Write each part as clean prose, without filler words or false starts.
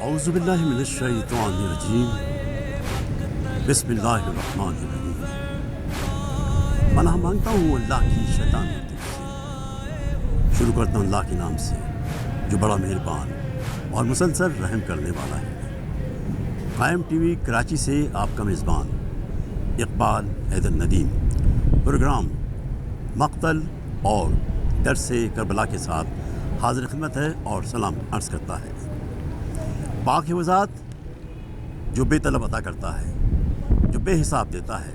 اعوذ باللہ من الشیطان الرجیم بسم اللہ الرحمن الرحیم۔ پناہ مانگتا ہوں اللہ کی شیطان سے۔ شروع کرتا ہوں اللہ کے نام سے جو بڑا مہربان اور مسلسل رحم کرنے والا ہے۔ قائم ٹی وی کراچی سے آپ کا میزبان اقبال حیدر ندیم پروگرام مقتل اور درس کربلا کے ساتھ حاضر خدمت ہے اور سلام عرض کرتا ہے۔ پاک ہے وہ ذات جو بے طلب عطا کرتا ہے، جو بے حساب دیتا ہے،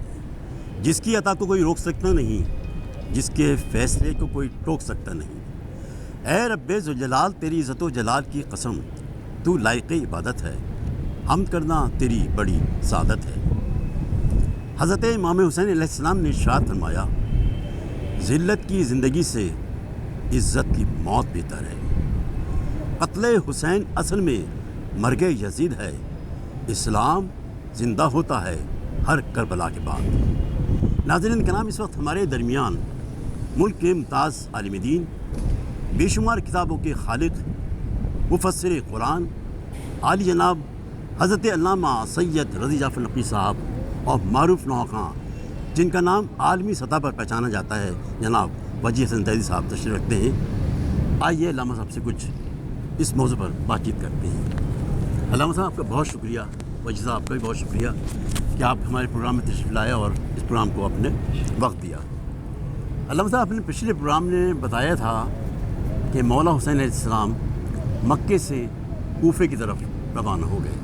جس کی عطا کو کوئی روک سکتا نہیں، جس کے فیصلے کو کوئی ٹوک سکتا نہیں۔ اے رب ذوالجلال تیری عزت و جلال کی قسم، تو لائق عبادت ہے، حمد کرنا تیری بڑی سعادت ہے۔ حضرت امام حسین علیہ السلام نے ارشاد فرمایا، ذلت کی زندگی سے عزت کی موت بہتر ہے۔ قتل حسین اصل میں مرگ یزید ہے، اسلام زندہ ہوتا ہے ہر کربلا کے بعد۔ ناظرین کرام، اس وقت ہمارے درمیان ملک کے ممتاز عالم دین، بے شمار کتابوں کے خالق، مفسر قرآن، عالی جناب حضرت علامہ سید رضی جعفر نقوی صاحب اور معروف نوخواں جن کا نام عالمی سطح پر پہچانا جاتا ہے، جناب وجیح حسن زیدی صاحب تشریف رکھتے ہیں۔ آئیے علامہ صاحب سے کچھ اس موضوع پر بات چیت کرتے ہیں۔ علامہ صاحب آپ کا بہت شکریہ، وجیح صاحب آپ کا بھی بہت شکریہ کہ آپ ہمارے پروگرام میں تشریف لائے اور اس پروگرام کو آپ نے وقت دیا۔ علامہ صاحب، آپ نے پچھلے پروگرام میں بتایا تھا کہ مولا حسین علیہ السلام مکے سے کوفے کی طرف روانہ ہو گئے۔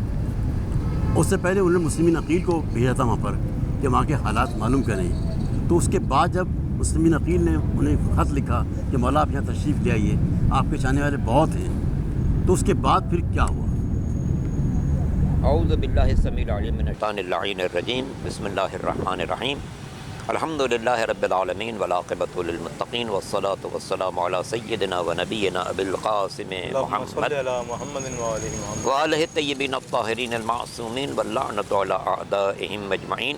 اس سے پہلے انہوں نے مسلمین عقیل کو بھیجا تھا وہاں پر کہ وہاں کے حالات معلوم کریں، تو اس کے بعد جب مسلمین عقیل نے انہیں خط لکھا کہ مولا آپ یہاں تشریف لے آئیے، آپ کے چاہنے والے بہت ہیں، تو اس کے بعد پھر کیا ہوا؟ اعوذ باللہ السمیع العلیم من الشیطان اللعین الرجیم، بسم اللہ الرحمن الرحیم، الحمدللہ رب العالمین والعاقبۃ للمتقین والصلاۃ والسلام علی سیدنا و نبینا ابی القاسم محمد وآلہ الطیبین الطاہرین المعصومین واللعنۃ علی اعدائہم اجمعین،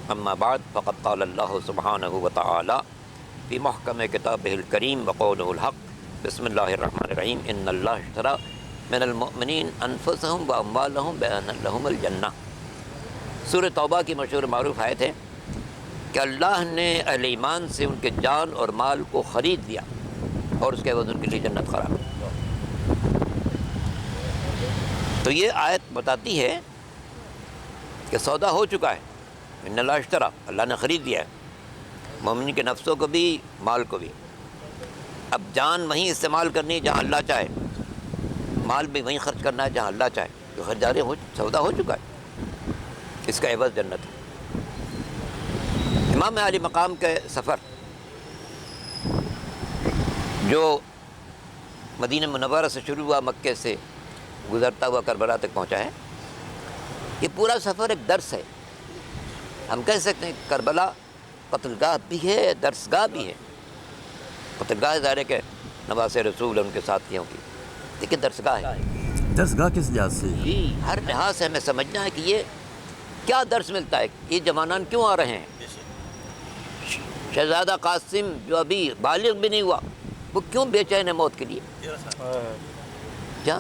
اما بعد فقد قال اللہ سبحانہ وتعالی فی محکم کتابہ الکریم وقولہ الحق، بسم اللہ الرحمن الرحیم، ان اللہ اشتری من المؤمنین انفسہم و اموالہم بان لہم الجنہ۔ سورہ توبہ کی مشہور معروف آیت ہے کہ اللہ نے اہل ایمان سے ان کے جان اور مال کو خرید لیا اور اس کے بعد ان کے لیے جنت قرار۔ تو یہ آیت بتاتی ہے کہ سودا ہو چکا ہے، ان اللہ اشتری، اللہ نے خرید لیا ہے مومن کے نفسوں کو بھی، مال کو بھی۔ اب جان وہیں استعمال کرنی ہے جہاں اللہ چاہے، مال بھی وہیں خرچ کرنا ہے جہاں اللہ چاہے، جو خریداری سودا ہو چکا ہے، اس کا عوض جنت ہے۔ امام علی مقام کے سفر جو مدینہ منورہ سے شروع ہوا، مکے سے گزرتا ہوا کربلا تک پہنچا ہے، یہ پورا سفر ایک درس ہے۔ ہم کہہ سکتے ہیں کربلا قتل گاہ بھی ہے، درس گاہ بھی ہے۔ قتل گاہ ظاہر ہے کہ نواز رسول ان کے ساتھیوں کی، لیکن درس گاہ ہے۔ درس گاہ کس لحاظ سے؟ جی، ہر لحاظ سے ہمیں سمجھنا ہے کہ یہ کیا درس ملتا ہے، یہ جوانان کیوں آ رہے ہیں۔ شہزادہ قاسم جو ابھی بالغ بھی نہیں ہوا، وہ کیوں بے چین ہے موت کے لیے؟ جہاں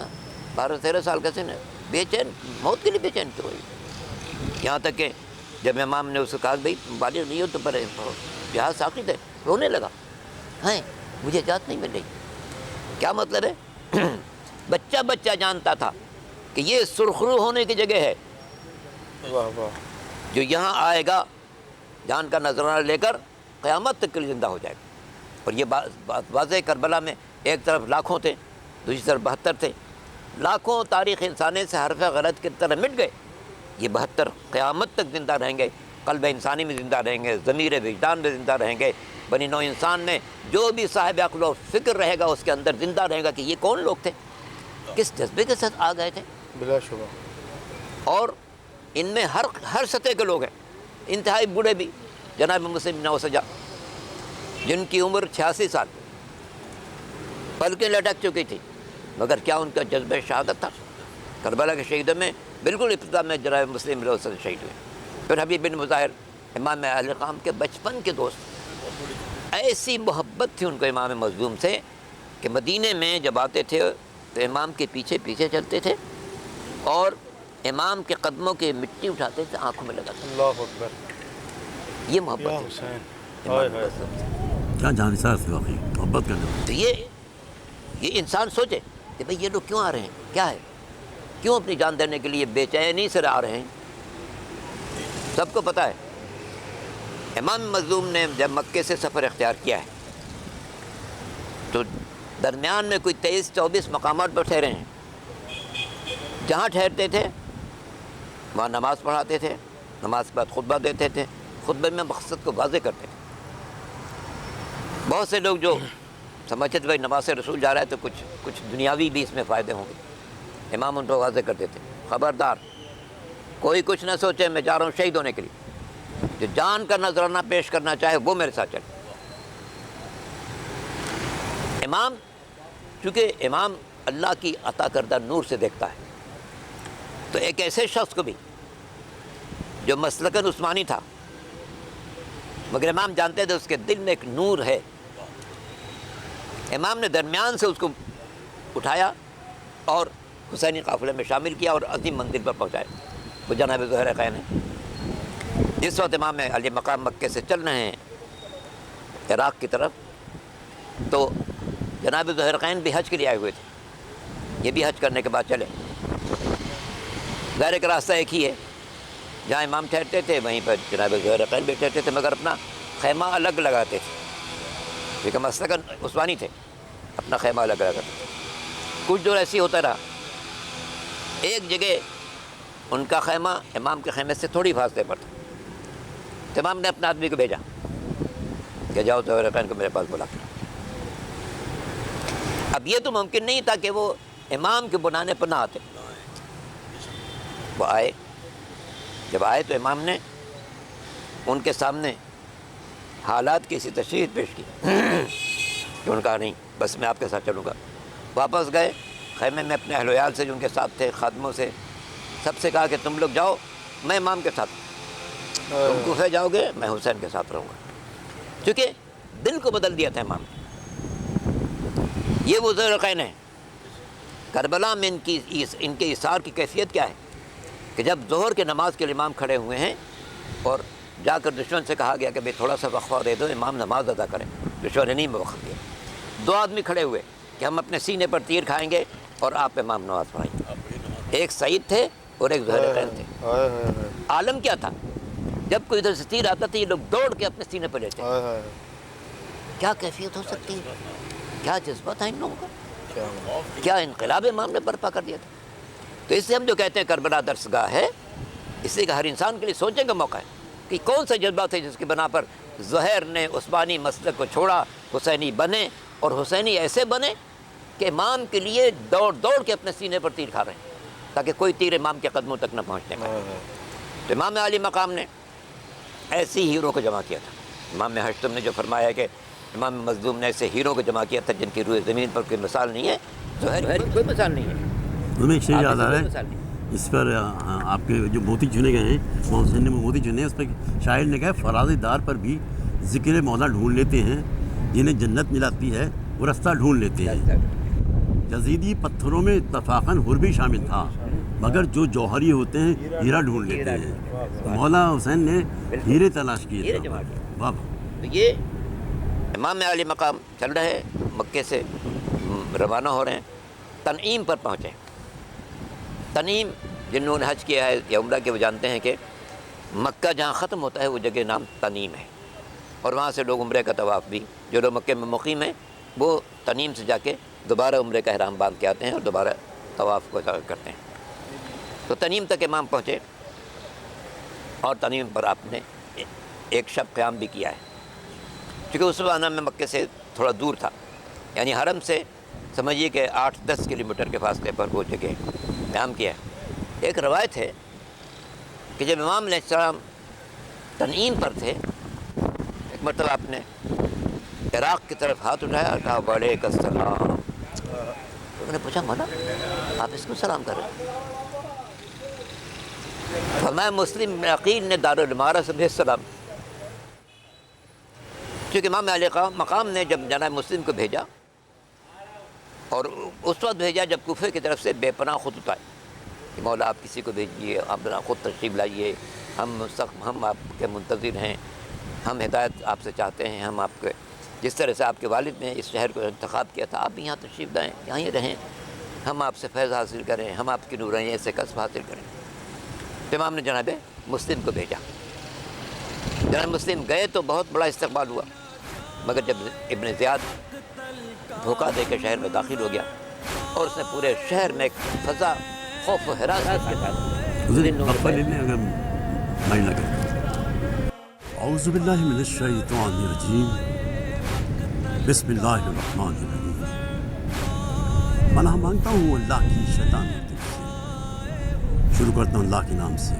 12-13 سال کا سن ہے، بے چین، موت کے لیے بے چین کیوں ہوئی؟ یہاں تک کہ جب امام نے اس کو کہا بھائی بالغ نہیں ہو تو پر جہاز ساقط ہے، رونے لگا، ہیں مجھے اجازت نہیں مل رہی۔ کیا مطلب ہے؟ بچہ بچہ جانتا تھا کہ یہ سرخرو ہونے کی جگہ ہے، جو یہاں آئے گا جان کا نذرانہ لے کر قیامت تک کے لیے زندہ ہو جائے گا۔ اور یہ بات واضح ہے، کربلا میں ایک طرف لاکھوں تھے، دوسری طرف 72 تھے۔ لاکھوں تاریخ انسانی سے حرف غلط کی طرح مٹ گئے، یہ 72 قیامت تک زندہ رہیں گے، قلب انسانی میں زندہ رہیں گے، ضمیر وجدان میں زندہ رہیں گے، بنی نوع انسان میں جو بھی صاحب عقل و فکر رہے گا اس کے اندر زندہ رہے گا کہ یہ کون لوگ تھے، کس جذبے کے ساتھ آ گئے تھے۔ بلا شبہ۔ اور ان میں ہر سطح کے لوگ ہیں، انتہائی بوڑھے بھی، جناب مسلم بن اوسجہ جن کی عمر 86 سال، پلکیں لٹک چکی تھی، مگر کیا ان کا جذبہ شہادت تھا؟ کربلا کے شہیدوں میں بالکل ابتدا میں جناب مسلم بن اوسجہ شہید ہوئے۔ پھر حبیب بن مظاہر امام اہل قام کے بچپن کے دوست، ایسی محبت تھی ان کو امام مظلوم سے کہ مدینے میں جب آتے تھے تو امام کے پیچھے پیچھے چلتے تھے اور امام کے قدموں کی مٹی اٹھاتے تھے، آنکھوں میں لگاتے تھے۔ اللہ اکبر یہ محبت یا ہے حسین، امام ہائے کے ہائے، قدموں سے۔ کیا جانسار سے واقعی محبت کرنے والے۔ تو یہ انسان سوچے کہ بھئی یہ لوگ کیوں آ رہے ہیں، کیا ہے، کیوں اپنی جان دینے کے لیے بے چینی سے آ رہے ہیں۔ سب کو پتہ ہے امام مظلوم نے جب مکے سے سفر اختیار کیا ہے تو درمیان میں کوئی 23-24 مقامات پر ٹھہرے ہیں۔ جہاں ٹھہرتے تھے وہاں نماز پڑھاتے تھے، نماز کے بعد خطبہ دیتے تھے، خطبے میں مقصد کو واضح کرتے تھے۔ بہت سے لوگ جو سمجھتے تھے بھائی نماز رسول جا رہا ہے تو کچھ دنیاوی بھی اس میں فائدے ہوں گے، امام ان کو واضح کرتے تھے خبردار کوئی کچھ نہ سوچے، میں جا رہا ہوں شہید ہونے کے لیے، جو جان کا نذرانہ پیش کرنا چاہے وہ میرے ساتھ چلے۔ امام چونکہ امام اللہ کی عطا کردہ نور سے دیکھتا ہے، تو ایک ایسے شخص کو بھی جو مسلکاً عثمانی تھا مگر امام جانتے تھے اس کے دل میں ایک نور ہے، امام نے درمیان سے اس کو اٹھایا اور حسینی قافلے میں شامل کیا اور عظیم منزل پر پہنچایا، وہ جناب ظہرقین ہے۔ جس وقت امام علی مقام مکے سے چل رہے ہیں عراق کی طرف، تو جناب ظہرقین بھی حج کے لیے آئے ہوئے تھے، یہ بھی حج کرنے کے بعد چلے۔ ظاہر کا راستہ ایک ہی ہے، جہاں امام ٹھہرتے تھے وہیں پر جناب ظہرقین بھی ٹھہرتے تھے، مگر اپنا خیمہ الگ لگاتے تھے، کیونکہ مسلکاً عثمانی تھے، اپنا خیمہ الگ لگاتے تھے۔ کچھ دور ایسی ہوتا رہا، ایک جگہ ان کا خیمہ امام کے خیمے سے تھوڑی فاصلے پر تھا، تو امام نے اپنے آدمی کو بھیجا کہ جاؤ ظہرقین کو میرے پاس بلا کر۔ اب یہ تو ممکن نہیں تھا کہ وہ امام کے بلانے پر نہ آتے، وہ آئے۔ جب آئے تو امام نے ان کے سامنے حالات کی سی تشریح پیش کی کہ ان کا نہیں بس میں آپ کے ساتھ چلوں گا۔ واپس گئے خیمے میں اپنے اہل و عیال سے جو ان کے ساتھ تھے، خادموں سے، سب سے کہا کہ تم لوگ جاؤ، میں امام کے ساتھ، تم کوفہ جاؤ گے، میں حسین کے ساتھ رہوں گا، کیونکہ دل کو بدل دیا تھا امام نے۔ یہ وہ ظہرقین ہیں۔ کربلا میں ان کے اثار کی کیفیت کیا ہے کہ جب ظہر کے نماز کے لیے امام کھڑے ہوئے ہیں اور جا کر دشمن سے کہا گیا کہ بھئی تھوڑا سا وقفہ دے دو، امام نماز ادا کریں، دشمن نے نہیں وقت دیا۔ دو آدمی کھڑے ہوئے کہ ہم اپنے سینے پر تیر کھائیں گے اور آپ امام نماز پڑھائیں گے۔ ایک سعید تھے اور ایک ظہرقین تھے۔ عالم کیا تھا، جب کوئی ادھر سے تیر آتا تھا یہ لوگ دوڑ کے اپنے سینے پر لیتے۔ کیا کیفیت ہو سکتی ہے، کیا جذبہ تھا ان لوگوں کا، کیا انقلاب امام نے برپا کر دیا تھا۔ تو اس سے ہم جو کہتے ہیں کربلا درسگاہ ہے، اس لیے کہ ہر انسان کے لیے سوچنے کا موقع ہے کہ کون سا جذبہ تھا جس کی بنا پر ظہر نے عثمانی مسلک کو چھوڑا، حسینی بنے، اور حسینی ایسے بنے کہ امام کے لیے دوڑ دوڑ کے اپنے سینے پر تیر کھا رہے ہیں تاکہ کوئی تیر امام کے قدموں تک نہ پہنچنے پائے۔ تو امام علی مقام نے ایسی ہیرو کو جمع کیا تھا۔ امام ہشتم نے جو فرمایا ہے کہ امام مظلوم نے ایسے ہیرو کو جمع کیا تھا جن کی روئے زمین پر کوئی مثال نہیں ہے، ظہر کی کوئی مثال نہیں ہے۔ تمہیں ایک شعر یاد آ رہا مثال نہیں۔ ہے اس پر، آپ کے جو موتی چنے گئے ہیں، محمد حسین نے موتی چنے ہیں، اس پہ شاعر نے کہا فراز دار پر بھی ذکر مولا ڈھونڈ لیتے ہیں، جنہیں جنت ملاتی ہے وہ رستہ ڈھونڈ لیتے ہیں۔ جزیدی پتھروں میں اتفاقاً حر بھی شامل تھا، مگر جو جوہری ہوتے ہیں ہیرا ڈھونڈ لیتے ہیں۔ مولا حسین نے ہیرے تلاش کیے ہیرے تھے۔ جمع کیے۔ واہ، تو یہ امام علی مقام چل رہے ہیں، مکے سے روانہ ہو رہے ہیں، تنعیم پر پہنچے۔ تنعیم جنہوں نے حج کیا ہے یا عمرہ کے وہ جانتے ہیں کہ مکہ جہاں ختم ہوتا ہے وہ جگہ نام تنعیم ہے، اور وہاں سے لوگ عمرے کا طواف بھی، جو لوگ مکے میں مقیم ہیں وہ تنعیم سے جا کے دوبارہ عمرے کا احرام باندھ کے آتے ہیں اور دوبارہ طواف کو کرتے ہیں۔ تو تنعیم تک امام پہنچے اور تنعیم پر آپ نے ایک شب قیام بھی کیا ہے، کیونکہ اس زمانہ میں مکے سے تھوڑا دور تھا، یعنی حرم سے سمجھیے کہ 8-10 کلومیٹر کے فاصلے پر وہ جگہ قیام کیا ہے۔ ایک روایت ہے کہ جب امام علیہ السلام تنعیم پر تھے، ایک مرتبہ آپ نے عراق کی طرف ہاتھ اٹھایا اور کہا وعلیکم السلام۔ تو نے پوچھا مولا آپ اس کو سلام کر رہے ہیں؟ فرمایا مسلم عقیل نے دارالامارہ سے السلام، کیونکہ امام علی مقام نے جب جناب مسلم کو بھیجا، اور اس وقت بھیجا جب کوفے کی طرف سے بے پناہ خطوط آئے کہ مولا آپ کسی کو بھیجیے، آپ خود تشریف لائیے، ہم آپ کے منتظر ہیں، ہم ہدایت آپ سے چاہتے ہیں، ہم آپ کے جس طرح سے آپ کے والد نے اس شہر کو انتخاب کیا تھا آپ بھی یہاں تشریف لائیں، یہاں ہی رہیں، ہم آپ سے فیض حاصل کریں، ہم آپ کی نورانیت سے کسب حاصل کریں۔ تو امام نے جناب مسلم کو بھیجا۔ جناب مسلم گئے تو بہت بڑا استقبال ہوا، مگر جب ابن زیاد دھوکہ دے کے شہر میں داخل ہو گیا اور اس نے پورے شہر میں ایک فضا خوف و ہراس کے ساتھ غفل نے اگر مائنڈ لگے اعوذ باللہ من الشیطان الرجیم بسم اللہ الرحمن الرحیم۔ پناہ مانگتا ہوں اللہ کی شیطان سے۔ شروع کرتا ہوں اللہ کے نام سے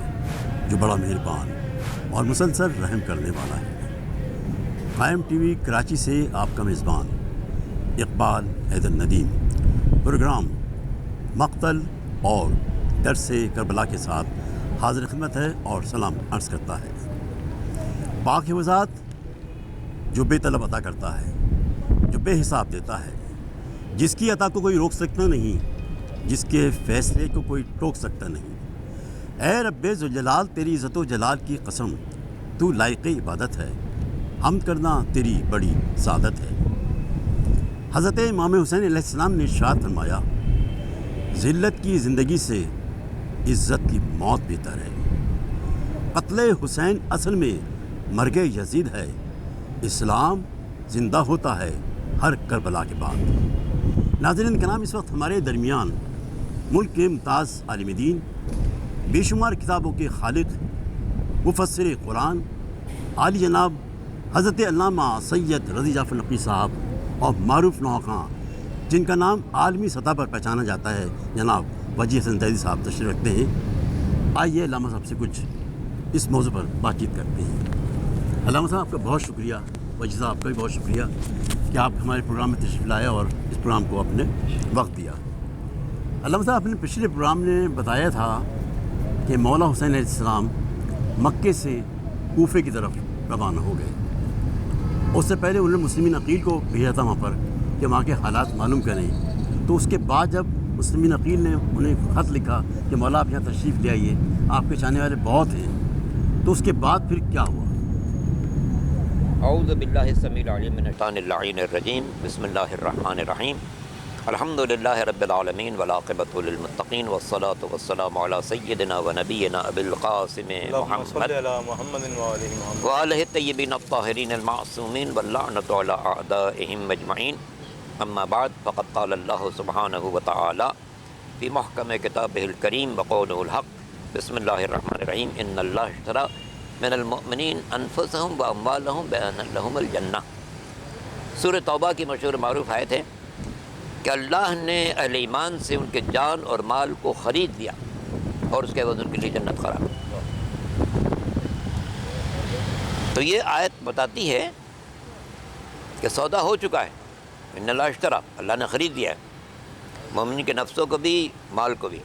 جو بڑا مہربان اور مسلسل رحم کرنے والا ہے۔ قائم ٹی وی کراچی سے آپ کا میزبان اقبال حیدر ندیم پروگرام مقتل اور درس کربلا کے ساتھ حاضر خدمت ہے اور سلام عرض کرتا ہے۔ پاک و ذات جو بے طلب عطا کرتا ہے، جو بے حساب دیتا ہے، جس کی عطا کو کوئی روک سکتا نہیں، جس کے فیصلے کو کوئی ٹوک سکتا نہیں۔ اے رب ذوالجلال تیری عزت و جلال کی قسم، تو لائق عبادت ہے، حمد کرنا تیری بڑی سعادت ہے۔ حضرت امام حسین علیہ السلام نے ارشاد فرمایا، ذلت کی زندگی سے عزت کی موت بہتر ہے۔ قتل حسین اصل میں مرگ یزید ہے، اسلام زندہ ہوتا ہے ہر کربلا کے بعد۔ ناظرین کرام، اس وقت ہمارے درمیان ملک کے ممتاز عالم دین، بے شمار کتابوں کے خالق، مفسر قرآن، عالی جناب حضرت علامہ سید رضی جعفر نقوی صاحب اور معروف نوخواں جن کا نام عالمی سطح پر پہچانا جاتا ہے، جناب وجیح حسن زیدی صاحب تشریف رکھتے ہیں۔ آئیے علامہ صاحب سے کچھ اس موضوع پر بات چیت کرتے ہیں۔ علامہ صاحب آپ کا بہت شکریہ، وجیح صاحب آپ کا بھی بہت شکریہ کہ آپ ہمارے پروگرام میں تشریف لائے اور اس پروگرام کو آپ نے وقت دیا۔ علامہ صاحب، آپ نے پچھلے پروگرام میں بتایا تھا کہ مولا حسین علیہ السلام مکے سے کوفے کی طرف روانہ ہو گئے۔ اس سے پہلے انہوں نے مسلمین عقیل کو بھیجا تھا وہاں پر کہ وہاں کے حالات معلوم کریں، تو اس کے بعد جب مسلمین عقیل نے انہیں خط لکھا کہ مولا آپ یہاں تشریف لے آئیے، آپ کے چاہنے والے بہت ہیں، تو اس کے بعد پھر کیا ہوا؟ اعوذ باللہ السمیع العلیم من الشیطان اللعین الرجیم، بسم اللہ الرحمن الرحیم، الحمد للہ رب العالمین والعاقبۃ للمتقین والصلاۃ والسلام علی سیدنا و نبینا ابی القاسم محمد وآلہ الطیبین الطاہرین المعصومین واللعنۃ علی اعدائہم اجمعین، اما بعد فقد قال اللہ سبحانہ وتعالی فی محکم کتابہ الکریم وقولہ الحق، بسم اللہ الرحمن الرحیم، ان اللہ اشتری من المؤمنین انفسہم واموالہم بان لہم الجنہ۔ سورہ توبہ کی مشہور معروف آیت ہے کہ اللہ نے اہل ایمان سے ان کے جان اور مال کو خرید لیا اور اس کے عوض ان کے لیے جنت قرار۔ تو یہ آیت بتاتی ہے کہ سودا ہو چکا ہے، ان اللہ اشتری، اللہ نے خرید لیا ہے مومن کے نفسوں کو بھی، مال کو بھی۔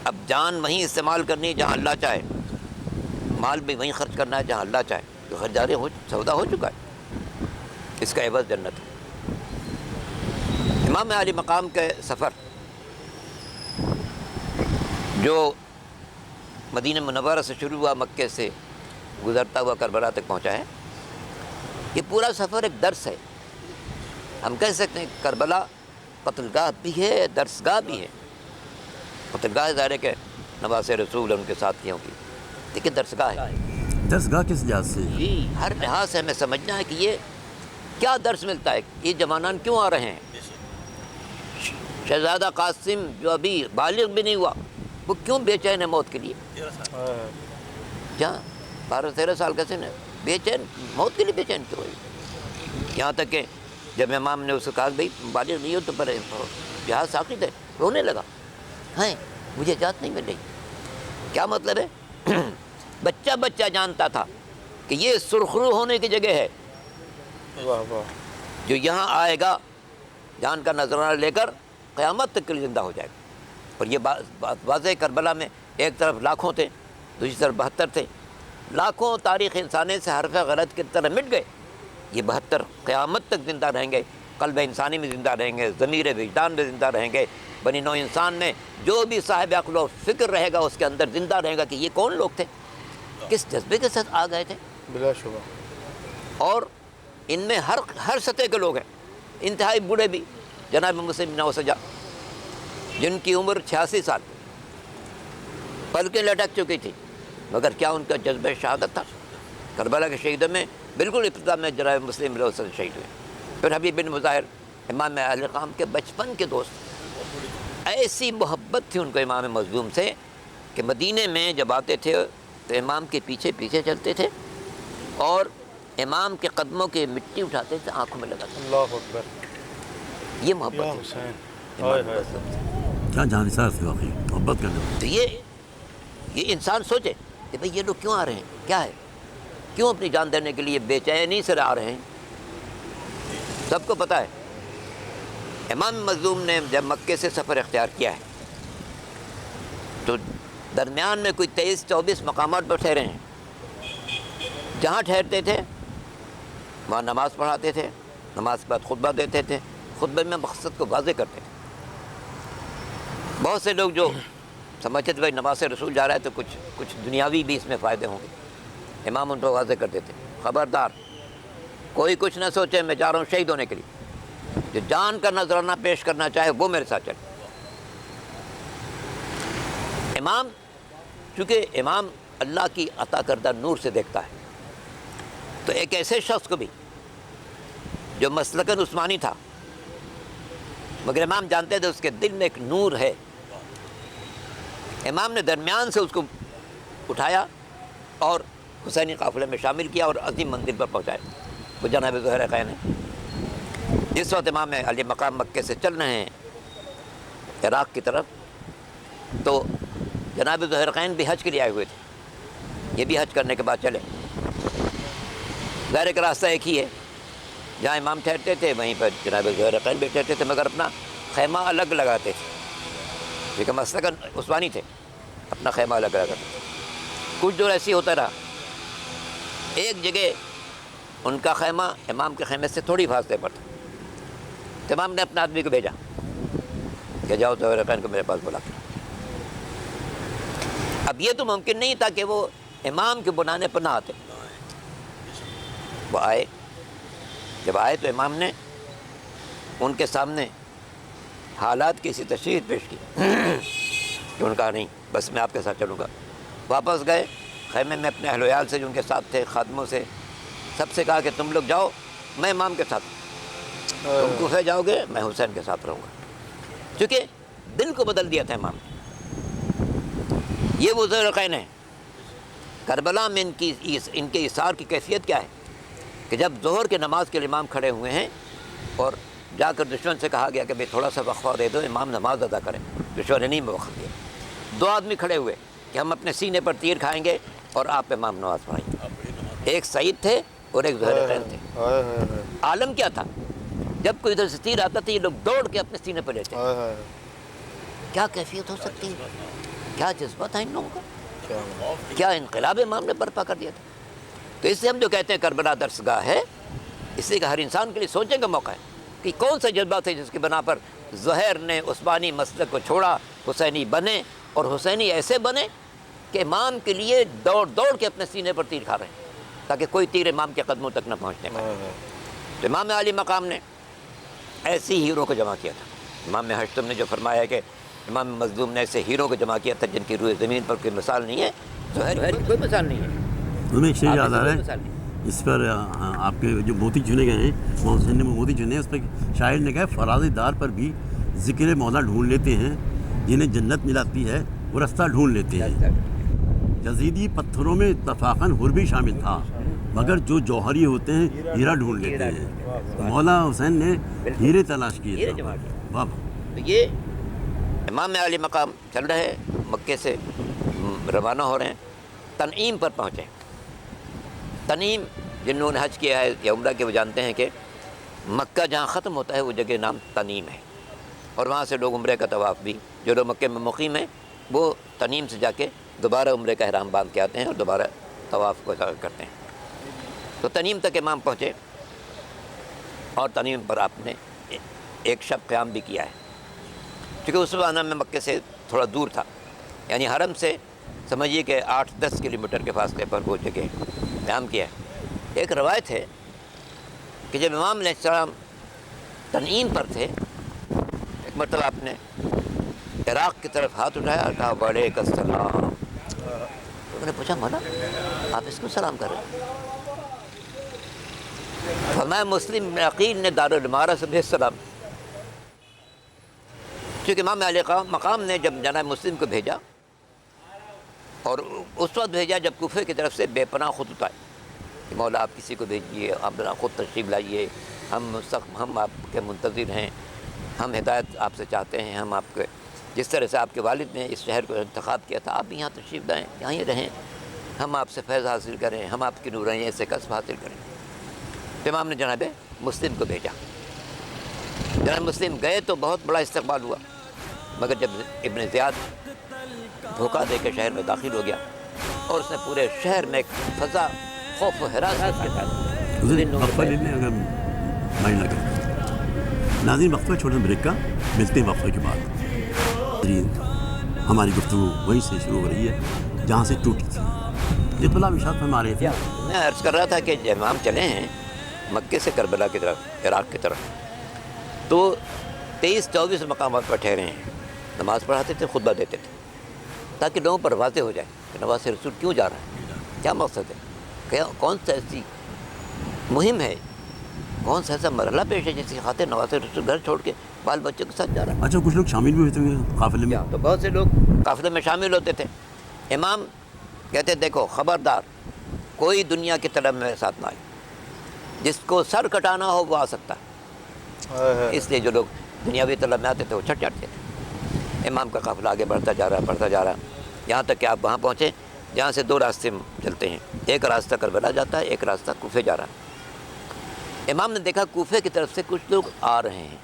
اب جان وہیں استعمال کرنی ہے جہاں اللہ چاہے، مال بھی وہیں خرچ کرنا ہے جہاں اللہ چاہے، تو خریداری سودا ہو چکا ہے، اس کا عوض جنت ہے۔ امام عالی مقام کے سفر جو مدینہ منورہ سے شروع ہوا، مکے سے گزرتا ہوا کربلا تک پہنچا ہے، یہ پورا سفر ایک درس ہے۔ ہم کہہ سکتے ہیں کربلا قتل گاہ بھی ہے، درس گاہ بھی ہے۔ قتل گاہ ظاہر ہے کہ نواز رسول ان کے ساتھیوں کی، لیکن درس گاہ ہے۔ درس گاہ کس لحاظ سے؟ جی، ہر لحاظ سے ہمیں سمجھنا ہے کہ یہ کیا درس ملتا ہے، یہ جوانان کیوں آ رہے ہیں۔ شہزادہ قاسم جو ابھی بالغ بھی نہیں ہوا، وہ کیوں بے چین ہے موت کے لیے؟ جہاں 12-13 سال کا سن ہے، بے چین، موت کے لیے بے چین کیوں ہوئی؟ یہاں تک کہ جب امام نے اس کو کہا بھائی بالغ نہیں ہو تو پر جہاز ساقط ہے، رونے لگا، ہیں مجھے اجازت نہیں مل رہی۔ کیا مطلب ہے؟ بچہ بچہ جانتا تھا کہ یہ سرخرو ہونے کی جگہ ہے، جو یہاں آئے گا جان کا نذرانہ لے کر قیامت تک کے لیے زندہ ہو جائے گا۔ اور یہ بات واضح، کربلا میں ایک طرف لاکھوں تھے، دوسری طرف 72 تھے، لاکھوں تاریخ انسانی سے حرف غلط کی طرح مٹ گئے، یہ 72 قیامت تک زندہ رہیں گے، قلب انسانی میں زندہ رہیں گے، ضمیر وجدان میں زندہ رہیں گے، بنی نوع انسان میں جو بھی صاحب عقل و فکر رہے گا اس کے اندر زندہ رہے گا کہ یہ کون لوگ تھے، کس جذبے کے ساتھ آ گئے تھے. بلا شبہ. اور ان میں ہر سطح کے لوگ ہیں، انتہائی بوڑھے بھی، جناب مسلم بن اوسجا جن کی عمر 86 سال، پلکیں لٹک چکی تھی، مگر کیا ان کا جذبہ شہادت تھا. کربلا کے شہیدوں میں بالکل ابتدا میں جناب مسلم بن اوسجا شہید ہوئے. پھر حبیب بن مظاہر امام اہل قام کے بچپن کے دوست، ایسی محبت تھی ان کو امام مظلوم سے کہ مدینے میں جب آتے تھے تو امام کے پیچھے پیچھے چلتے تھے اور امام کے قدموں کی مٹی اٹھاتے تھے، آنکھوں میں لگاتے تھے. اللہ اکبر. یہ محبت یا ہے حسین. امام ہائے مظلوم سے. کیا جانثار تھے واقعی محبت کرنے والے. تو یہ انسان سوچے کہ بھئی یہ لوگ کیوں آ رہے ہیں، کیا ہے، کیوں اپنی جان دینے کے لیے بے چینی سے آ رہے ہیں. سب کو پتہ ہے امام مظلوم نے جب مکے سے سفر اختیار کیا ہے تو درمیان میں کوئی 23-24 مقامات پر ٹھہرے ہیں. جہاں ٹھہرتے تھے وہاں نماز پڑھاتے تھے، نماز کے بعد خطبہ دیتے تھے، خطبے میں مقصد کو واضح کرتے تھے. بہت سے لوگ جو سمجھتے تھے بھائی نماز رسول جا رہا ہے تو کچھ دنیاوی بھی اس میں فائدے ہوں گے. امام ان کو واضح کرتے تھے، خبردار کوئی کچھ نہ سوچے، میں جا رہا ہوں شہید ہونے کے لیے، جو جان کا نذرانہ پیش کرنا چاہے وہ میرے ساتھ چلے. امام چونکہ امام اللہ کی عطا کردہ نور سے دیکھتا ہے، تو ایک ایسے شخص کو بھی جو مسلکاً عثمانی تھا مگر امام جانتے تھے اس کے دل میں ایک نور ہے، امام نے درمیان سے اس کو اٹھایا اور حسینی قافلے میں شامل کیا اور عظیم منزل پر پہنچایا. وہ جناب ظہرقین ہے. جس وقت امام علی مقام مکے سے چل رہے ہیں عراق کی طرف تو جناب ظہرقین بھی حج کے لیے آئے ہوئے تھے. یہ بھی حج کرنے کے بعد چلے. ظاہر کا راستہ ایک ہی ہے، جہاں امام ٹھہرتے تھے وہیں پر جناب ظہرقین بھی ٹھہرتے تھے، مگر اپنا خیمہ الگ لگاتے تھے کیونکہ مسلکاً عثمانی تھے، اپنا خیمہ الگ لگاتے تھے. کچھ دور ایسی ہوتا رہا، ایک جگہ ان کا خیمہ امام کے خیمے سے تھوڑی فاصلے پر تھا. تو امام نے اپنے آدمی کو بھیجا کہ جاؤ ظہرقین کو میرے پاس بلا کے. اب یہ تو ممکن نہیں تھا کہ وہ امام کے بلانے پر نہ آتے. وہ آئے، جب آئے تو امام نے ان کے سامنے حالات کی سی تشریح پیش کی کہ ان کا نہیں بس میں آپ کے ساتھ چلوں گا. واپس گئے خیمے میں اپنے اہل و عیال سے جو ان کے ساتھ تھے، خادموں سے، سب سے کہا کہ تم لوگ جاؤ، میں امام کے ساتھ، تم کوفہ جاؤ گے، میں حسین کے ساتھ رہوں گا. چونکہ دل کو بدل دیا تھا امام نے. یہ وہ ظہرقین ہیں. کربلا میں ان کے اثار کی کیفیت کیا ہے کہ جب ظہر کے نماز کے لیے امام کھڑے ہوئے ہیں اور جا کر دشمن سے کہا گیا کہ بھئی تھوڑا سا وقفہ دے دو، امام نماز ادا کریں. دشمن نے نہیں وقت دیا. 2 آدمی کھڑے ہوئے کہ ہم اپنے سینے پر تیر کھائیں گے اور آپ امام نماز پڑھائیں گے. ایک سعید تھے اور ایک ظہرقین تھے. عالم کیا تھا، جب کوئی ادھر سے تیر آتا تھا یہ لوگ دوڑ کے اپنے سینے پہ لیتے. کیا کیفیت ہو سکتی ہے، کیا جذبہ تھا ان لوگوں کا، کیا انقلاب امام نے برپا کر دیا تھا. تو اس سے ہم جو کہتے ہیں کربلا درسگاہ ہے، اس لیے کہ ہر انسان کے لیے سوچنے کا موقع ہے کہ کون سا جذبہ تھا جس کی بنا پر ظہر نے عثمانی مسلک کو چھوڑا، حسینی بنے، اور حسینی ایسے بنے کہ امام کے لیے دوڑ دوڑ کے اپنے سینے پر تیر کھا رہے ہیں تاکہ کوئی تیر امام کے قدموں تک نہ پہنچنے پائے. تو امام علی مقام نے ایسی ہیرو کو جمع کیا تھا. امام حشتم نے جو فرمایا ہے کہ امام مظلوم نے ایسے ہیرو کو جمع کیا تھا جن کی روئے زمین پر کوئی مثال نہیں ہے. ظہر کی کوئی مثال نہیں ہے. تمہیں ایک شعر یاد آ رہا ہے اس پر، آپ کے جو موتی چنے گئے ہیں، محمد حسین نے موتی چنے ہیں، اس پہ شاعر نے کہا فراز دار پر بھی ذکر مولا ڈھونڈ لیتے ہیں، جنہیں جنت ملاتی ہے وہ رستہ ڈھونڈ لیتے ہیں. یزیدی پتھروں میں اتفاقاً حر بھی شامل تھا، مگر جو جوہری ہوتے ہیں ہیرا ڈھونڈ لیتے ہیں. مولا حسین نے ہیرے تلاش کیے تھے. واہ. تو یہ امام علی مقام چل رہے ہیں، مکے سے روانہ ہو رہے ہیں، تنعیم پر پہنچے. تنعیم جنہوں نے حج کیا ہے یا عمرہ کے وہ جانتے ہیں کہ مکہ جہاں ختم ہوتا ہے وہ جگہ نام تنعیم ہے، اور وہاں سے لوگ عمرے کا طواف بھی، جو لوگ مکے میں مقیم ہیں وہ تنعیم سے جا کے دوبارہ عمرے کا احرام باندھ کے آتے ہیں اور دوبارہ طواف کو کرتے ہیں. تو تنعیم تک امام پہنچے. اور تنعیم پر آپ نے ایک شب قیام بھی کیا ہے، کیونکہ اس زمانہ میں مکے سے تھوڑا دور تھا، یعنی حرم سے سمجھیے کہ 8-10 کلومیٹر کے فاصلے پر وہ جگہ قیام کیا ہے۔ ایک روایت ہے کہ جب امام علیہ السلام تنعیم پر تھے، ایک مرتبہ آپ نے عراق کی طرف ہاتھ اٹھایا اور کہا وعلیکم السلام۔ تو میں نے پوچھا مولا آپ اس کو سلام کر رہے ہیں؟ فرمایا مسلم عقیل نے دارالامارہ سے السلام، کیونکہ امام علیہ مقام نے جب جناب مسلم کو بھیجا، اور اس وقت بھیجا جب کوفے کی طرف سے بے پناہ خطوط آئے کہ مولا آپ کسی کو بھیجیے، آپ خود تشریف لائیے، ہم آپ کے منتظر ہیں، ہم ہدایت آپ سے چاہتے ہیں، ہم آپ کے جس طرح سے آپ کے والد نے اس شہر کو انتخاب کیا تھا آپ بھی یہاں تشریف لائیں، یہاں ہی رہیں، ہم آپ سے فیض حاصل کریں، ہم آپ کی نورانیت سے کسب حاصل کریں۔ تو امام نے جناب مسلم کو بھیجا، جناب مسلم گئے تو بہت بڑا استقبال ہوا، مگر جب ابن زیاد دھوکہ دے کے شہر میں داخل ہو گیا اور اس نے پورے شہر میں ایک فضا خوف و ہراس کے ساتھ وقفہ لے لیں اگر مائنڈ نہ کریں۔ ناظرین وقفہ چھوڑیں بریک کا، ملتے ہیں وقفے کے بعد۔ ہماری گفتگو وہیں سے شروع ہو رہی ہے جہاں سے ٹوٹی تھی۔ اقبال ارشاد فرما رہے تھے، میں عرض کر رہا تھا کہ امام چلے ہیں مکے سے کربلا کی طرف، عراق کی طرف، تو 23-24 مقامات پر ٹھہرے ہیں، نماز پڑھاتے تھے، خطبہ دیتے تھے، تاکہ لوگوں پر واضح ہو جائے کہ نواز رسول کیوں جا رہا ہے، کیا مقصد ہے، کون سا ایسی مہم ہے، کون سا ایسا مرحلہ پیش ہے جس کی خاطر نواز رسول گھر چھوڑ کے بال بچوں کے ساتھ جا رہا ہے۔ اچھا کچھ لوگ شامل بھی ہوتے ہیں قافلے میں؟ تو بہت سے لوگ قافلے میں شامل ہوتے تھے۔ امام کہتے دیکھو خبردار کوئی دنیا کی طلب میرے ساتھ نہ آئے، جس کو سر کٹانا ہو وہ آ سکتا ہے، اس لیے جو لوگ دنیاوی طلب میں آتے تھے وہ چھٹ جاتے تھے۔ امام کا قافلہ آگے بڑھتا جا رہا، یہاں تک کہ آپ وہاں پہنچے جہاں سے 2 راستے چلتے ہیں، ایک راستہ کربلا جاتا ہے، ایک راستہ کوفے جا رہا ہے۔ امام نے دیکھا کوفے کی طرف سے کچھ لوگ آ رہے ہیں،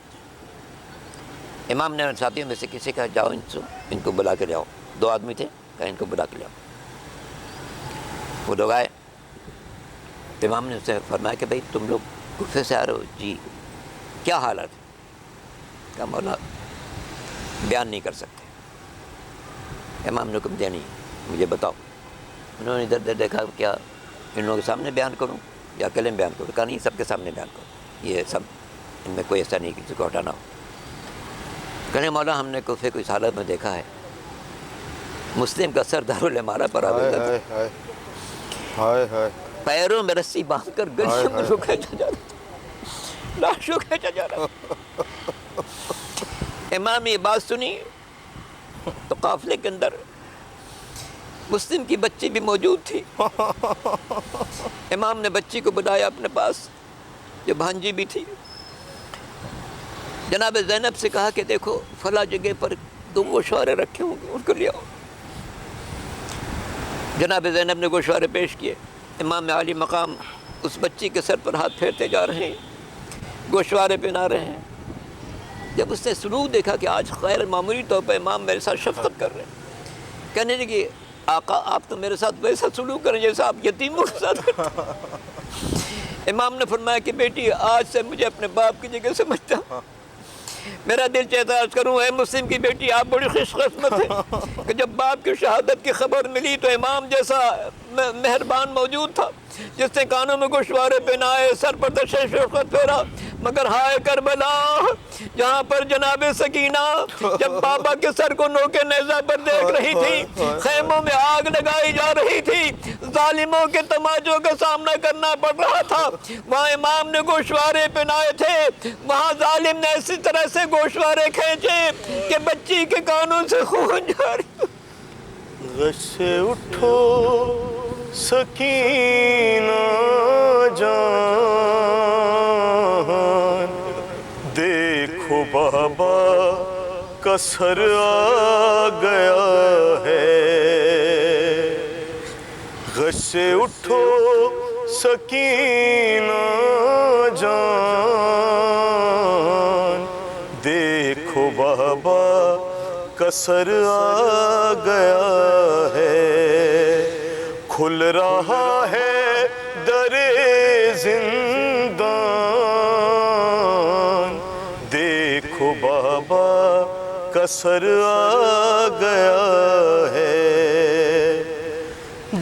امام نے ساتھیوں میں سے کسی کہا جاؤ ان کو بلا کے لاؤ، 2 آدمی تھے، کہا ان کو بلا کے لاؤ۔ وہ لوگ آئے تو امام نے اسے فرمایا کہ بھائی تم لوگ کوفے سے آ رہے ہو؟ جی۔ کیا حالت ہے؟ کہا مولا بیان نہیں کر سکتے۔ امام نے حکم دیا نہیں مجھے بتاؤ۔ انہوں نے ادھر دیکھا کیا ان لوگوں کے سامنے بیان کروں یا اکیلے میں بیان کروں؟ کہا نہیں سب کے سامنے بیان کروں، یہ سب ان میں کوئی ایسا نہیں کسی کو ہٹانا ہو۔ کہنے مولا ہم نے کوفے کو اس حالت میں دیکھا ہے، مسلم کا سر دارالامارہ پر آویزہ تھا، پیروں میں رسی باندھ کر گلیوں میں کھینچا جا رہا، لاشوں کھینچا جا رہا۔ امام یہ بات سنی تو قافلے کے اندر مسلم کی بچی بھی موجود تھی۔ امام نے بچی کو بلایا اپنے پاس، جو بھانجی بھی تھی، جناب زینب سے کہا کہ دیکھو فلاں جگہ پر 2 گوشوارے رکھے ہوں گے، ان کو لے آؤ۔ جناب زینب نے گوشوارے پیش کیے، امام عالی مقام اس بچی کے سر پر ہاتھ پھیرتے جا رہے ہیں، گوشوارے پہنا رہے ہیں۔ جب اس نے سلوک دیکھا کہ آج غیر معمولی طور پہ امام میرے ساتھ شفقت کر رہے ہیں، کہنے لگی آقا آپ تو میرے ساتھ ویسا سلوک کریں جیسا آپ یتیموں کے ساتھ کرتے ہیں۔ امام نے فرمایا کہ بیٹی آج سے مجھے اپنے باپ کی جگہ سمجھتا ہوں، میرا دل چاہتا ہے عرض کروں اے مسلم کی بیٹی آپ بڑی خوش قسمت ہے کہ جب باپ کی شہادت کی خبر ملی تو امام جیسا مہربان موجود تھا، جس نے کانوں میں گوشوارے پہنائے، سر پر شفقت پھیرا۔ مگر ہائے کربلا، جہاں پر جناب سکینہ جب بابا کے سر کو نوکے نیزہ پر دیکھ رہی تھی، خیموں میں آگ لگائی جا رہی تھی، ظالموں کے تماچوں کا سامنا کرنا پڑ رہا تھا، وہاں امام نے گوشوارے پہنائے تھے، وہاں ظالم نے اسی طرح سے گوشوارے کھینچے کہ بچی کے کانوں سے خون جاری۔ غش اٹھو سکینہ جان، دیکھو بابا کا سر آ گیا ہے۔ غش اٹھو سکینہ جان، دیکھو بابا کا سر آ گیا ہے۔ کھل رہا ہے در زندان، قصر آ گیا ہے۔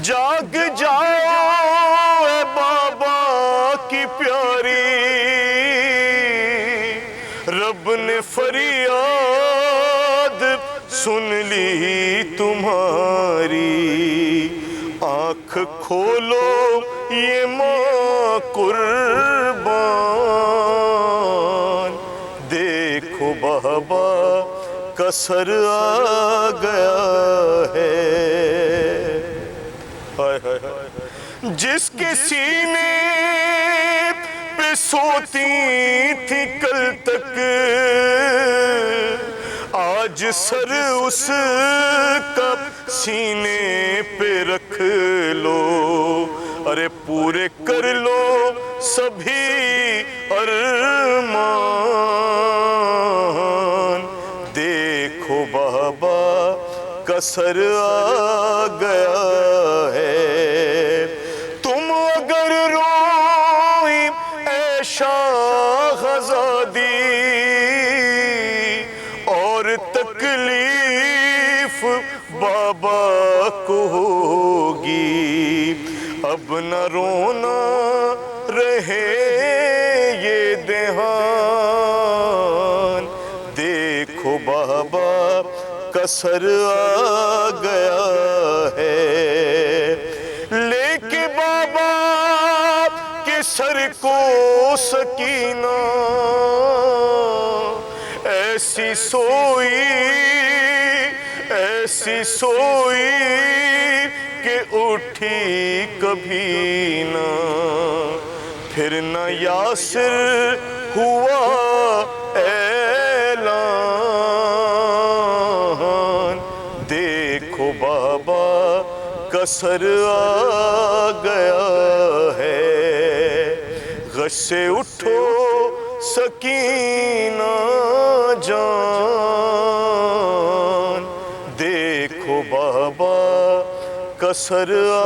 جاگ جاؤ اے بابا کی پیاری، رب نے فریاد سن لی تمہاری۔ آنکھ کھولو یہ ماں قربان، دیکھو بابا کا سر آ گیا ہے۔ جس کے سینے پہ سوتی تھی کل تک، آج سر اس کا سینے پہ رکھ لو، ارے پورے کر لو سبھی ارمان، دیکھو بابا کا سر آ گیا ہے۔ تم اگر روئی اے شاہزادی اور تکلیف بابا کو ہوگی، اب نہ رونا رہے یہ دہان، دیکھو بابا کا سر آ گیا ہے۔ لے کے بابا کے سر کو سکینہ ایسی سوئی کہ اٹھی کبھی نہ، پھر نہ یاسر ہوا اعلان، دیکھو بابا کا سر آ گیا ہے۔ غش سے اٹھو سکینہ جان، دیکھو بابا کا سر آ